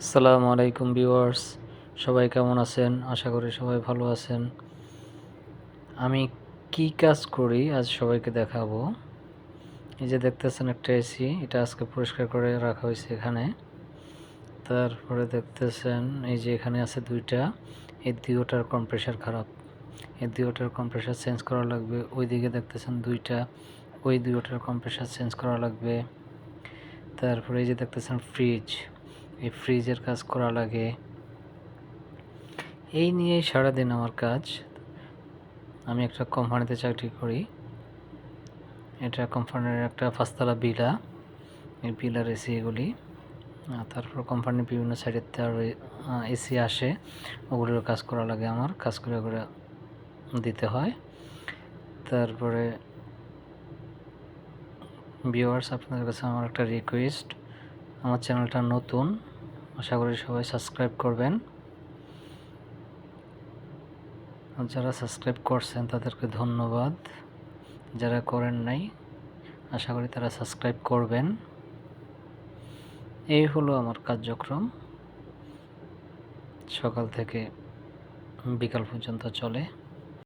আসসালামু আলাইকুম ভিউয়ার্স, সবাই কেমন আছেন? আশা করি সবাই ভালো আছেন। আমি কি কাজ করি আজ সবাইকে দেখাবো। এই যে দেখতেছেন একটা এসি, এটা আজকে পরিষ্কার করে রাখা হয়েছে এখানে। তারপরে দেখতেছেন এই যে এখানে আছে দুইটা, এই দুইটার কম্প্রেসার খারাপ, এই দুইটার কম্প্রেসার চেঞ্জ করা লাগবে। ওইদিকে দেখতেছেন দুইটা, ওই দুইটার কম্প্রেসার চেঞ্জ করা লাগবে। তারপরে এই যে দেখতেছেন ফ্রিজ, এই ফ্রিজের কাজ করা লাগে। এই নিয়েই সারাদিন আমার কাজ। আমি একটা কোম্পানিতে চাকরি করি। এটা কোম্পানির একটা ৫ তলা ভিলা, এই ভিলার এসি এগুলি। তারপর কোম্পানির বিভিন্ন সাইডের আরও এসি আসে, ওগুলোর কাজ করা লাগে আমার, কাজ করে করে দিতে হয়। তারপরে ভিউয়ার্স, আপনাদের কাছে আমার একটা রিকোয়েস্ট, আমার চ্যানেলটা নতুন, আশা করি সবাই সাবস্ক্রাইব করবেন। যারা সাবস্ক্রাইব করছেন তাদেরকে ধন্যবাদ, যারা করেন নাই আশা করি তারা সাবস্ক্রাইব করবেন। এই হলো আমার কার্যক্রম, সকাল থেকে বিকাল পর্যন্ত চলে।